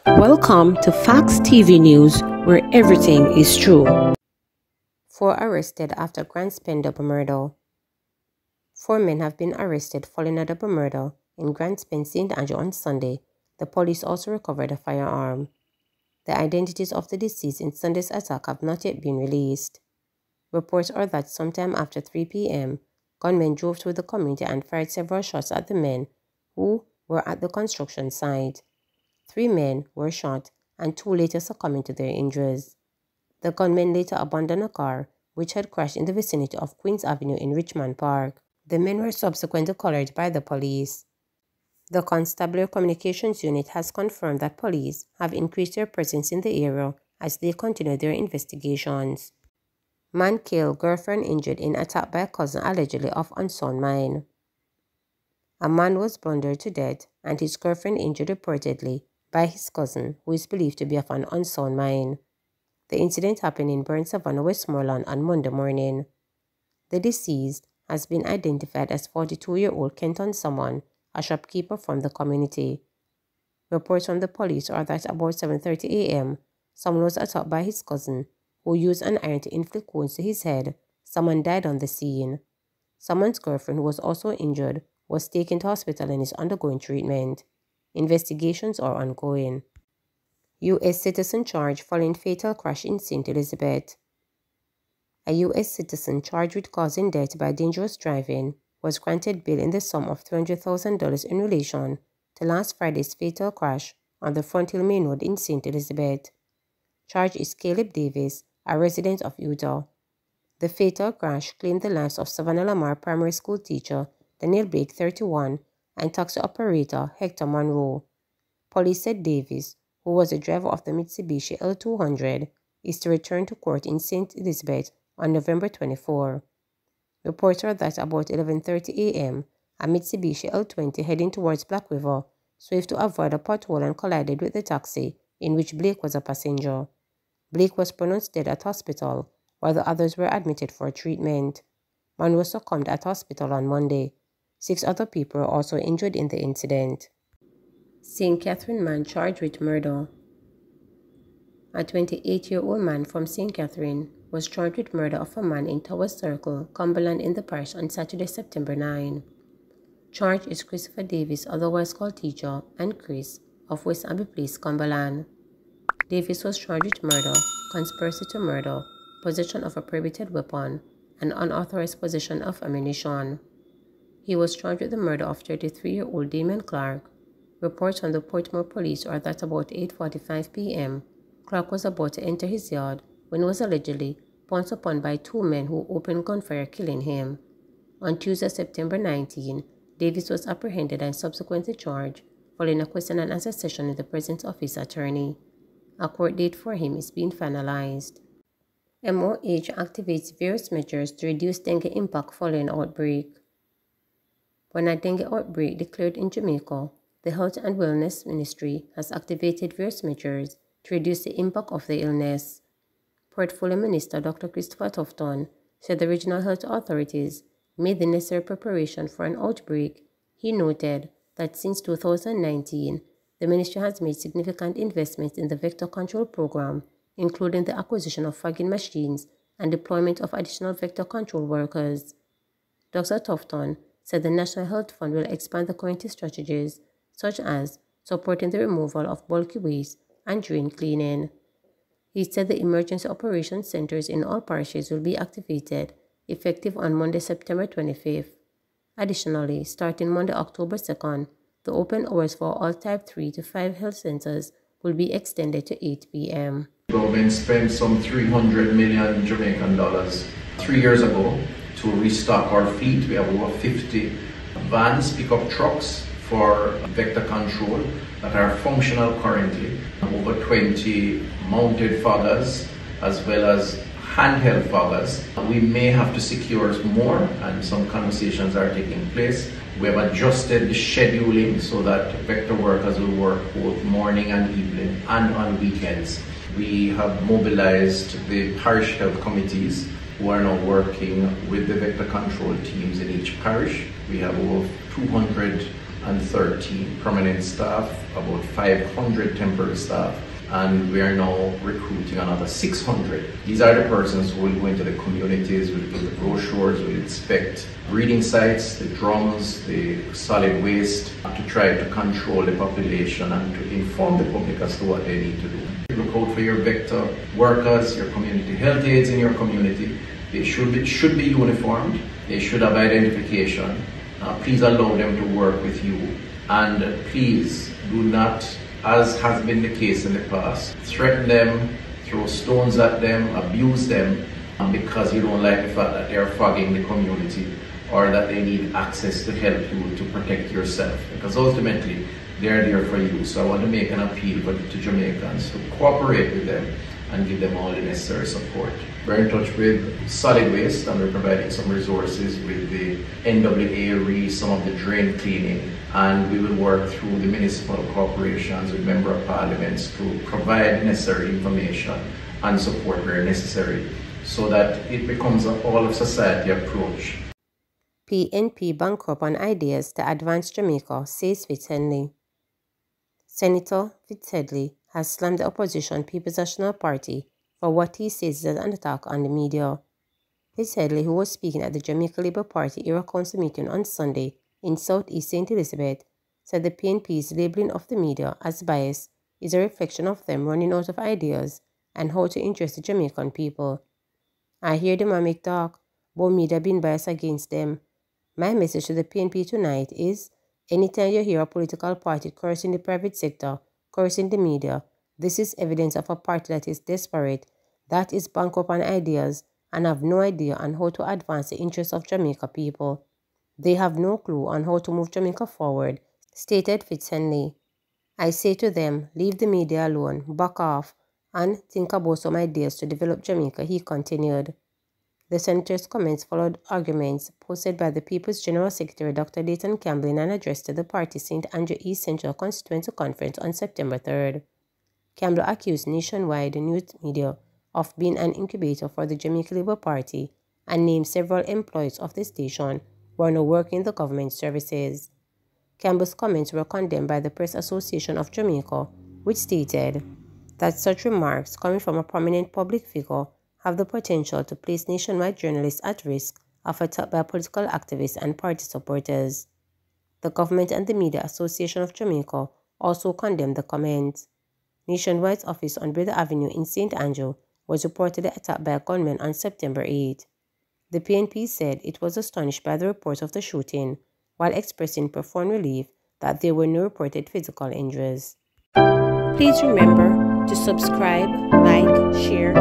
Welcome to Facts TV News, where everything is true. 4 arrested after Grand Spend double murder. 4 men have been arrested following a double murder in Grand Spend, St. Andrew on Sunday. The police also recovered a firearm. The identities of the deceased in Sunday's attack have not yet been released. Reports are that sometime after 3 p.m., gunmen drove through the community and fired several shots at the men who were at the construction site. 3 men were shot and 2 later succumbed to their injuries. The gunmen later abandoned a car which had crashed in the vicinity of Queens Avenue in Richmond Park. The men were subsequently collared by the police. The Constabulary Communications Unit has confirmed that police have increased their presence in the area as they continue their investigations. Man killed, girlfriend injured in attack by cousin allegedly of unsound mind. A man was bludgeoned to death and his girlfriend injured reportedly by his cousin, who is believed to be of an unsound mind. The incident happened in Burn Savannah, Westmoreland on Monday morning. The deceased has been identified as 42-year-old Kenton Salmon, a shopkeeper from the community. Reports from the police are that about 7:30 a.m., someone was attacked by his cousin, who used an iron to inflict wounds to his head. Someone died on the scene. Someone's girlfriend, who was also injured, was taken to hospital and is undergoing treatment. Investigations are ongoing. U.S. citizen charged following fatal crash in St. Elizabeth. A U.S. citizen charged with causing death by dangerous driving was granted bail in the sum of $300,000 in relation to last Friday's fatal crash on the Front Hill Main Road in St. Elizabeth. Charged is Caleb Davis, a resident of Utah. The fatal crash claimed the lives of Savannah Lamar Primary School teacher Daniel Blake, 31, and taxi operator Hector Monroe. Police said Davis, who was the driver of the Mitsubishi L200, is to return to court in St. Elizabeth on November 24. Reports are that about 11:30 a.m., a Mitsubishi L20 heading towards Black River swerved to avoid a pothole and collided with the taxi in which Blake was a passenger. Blake was pronounced dead at hospital, while the others were admitted for treatment. Monroe succumbed at hospital on Monday. 6 other people were also injured in the incident. St. Catherine man charged with murder. A 28-year-old man from St. Catherine was charged with murder of a man in Tower Circle, Cumberland in the parish on Saturday, September 9. Charged is Christopher Davis, otherwise called Teacher, and Chris of West Abbey Place, Cumberland. Davis was charged with murder, conspiracy to murder, possession of a prohibited weapon, and unauthorized possession of ammunition. He was charged with the murder of 33-year-old Damien Clark. Reports from the Portmore police are that about 8:45 p.m., Clark was about to enter his yard when he was allegedly pounced upon by 2 men who opened gunfire, killing him. On Tuesday, September 19, Davis was apprehended and subsequently charged following a question and answer session in the presence of his attorney. A court date for him is being finalized. MOH activates various measures to reduce dengue impact following outbreak. When a dengue outbreak declared in Jamaica, the Health and Wellness Ministry has activated various measures to reduce the impact of the illness. Portfolio Minister Dr. Christopher Tufton said the regional health authorities made the necessary preparation for an outbreak. He noted that since 2019, the ministry has made significant investments in the vector control program, including the acquisition of fogging machines and deployment of additional vector control workers. Dr. Tufton said the National Health Fund will expand the community strategies, such as supporting the removal of bulky waste and drain cleaning. He said the emergency operations centers in all parishes will be activated, effective on Monday, September 25th. Additionally, starting Monday, October 2nd, the open hours for all Type 3 to 5 health centers will be extended to 8 p.m. The government spent some 300 million Jamaican dollars 3 years ago to restock our fleet. We have over 50 vans, pickup trucks for vector control that are functional currently, over 20 mounted foggers as well as handheld foggers. We may have to secure more, and some conversations are taking place. We have adjusted the scheduling so that vector workers will work both morning and evening and on weekends. We have mobilized the parish health committees who are now working with the vector control teams in each parish. We have over 200 113 permanent staff, about 500 temporary staff, and we are now recruiting another 600. These are the persons who will go into the communities, will do the brochures, will inspect breeding sites, the drums, the solid waste, to try to control the population and to inform the public as to what they need to do. Look out for your vector workers, your community health aides in your community. They should be uniformed, they should have identification. Please allow them to work with you, and please do not, as has been the case in the past, threaten them, throw stones at them, abuse them because you don't like the fact that they are fogging the community or that they need access to help you to protect yourself, because ultimately they're there for you. So I want to make an appeal to Jamaicans to cooperate with them and give them all the necessary support. We're in touch with solid waste, and we're providing some resources with the NWA, some of the drain cleaning, and we will work through the municipal corporations with member of parliaments to provide necessary information and support where necessary, so that it becomes an all-of-society approach. PNP bankrupt on ideas to advance Jamaica, says Fitzhenley. Senator Fitzhenley has slammed the opposition People's National Party for what he says is an attack on the media. Fitzhenley, who was speaking at the Jamaica Labour Party Era Council meeting on Sunday in Southeast St. Elizabeth, said the PNP's labelling of the media as biased is a reflection of them running out of ideas and how to interest the Jamaican people. I hear the man make talk about media being biased against them. My message to the PNP tonight is, anytime you hear a political party cursing the private sector, cursing the media, this is evidence of a party that is desperate, that is bankrupt on ideas, and have no idea on how to advance the interests of Jamaica people. They have no clue on how to move Jamaica forward, stated Fitzhenley. I say to them, leave the media alone, back off, and think about some ideas to develop Jamaica, he continued. The senator's comments followed arguments posted by the People's General Secretary Dr. Dayton Campbell in an address to the party's St. Andrew East Central Constituency Conference on September 3rd. Campbell accused nationwide news media of being an incubator for the Jamaica Labour Party and named several employees of the station who are now working in the government services. Campbell's comments were condemned by the Press Association of Jamaica, which stated that such remarks coming from a prominent public figure have the potential to place nationwide journalists at risk of attack by political activists and party supporters. The government and the Media Association of Jamaica also condemned the comments. Nationwide's office on Brother Avenue in St. Andrew was reportedly attacked by a gunman on September 8. The PNP said it was astonished by the report of the shooting, while expressing profound relief that there were no reported physical injuries. Please remember to subscribe, like, share,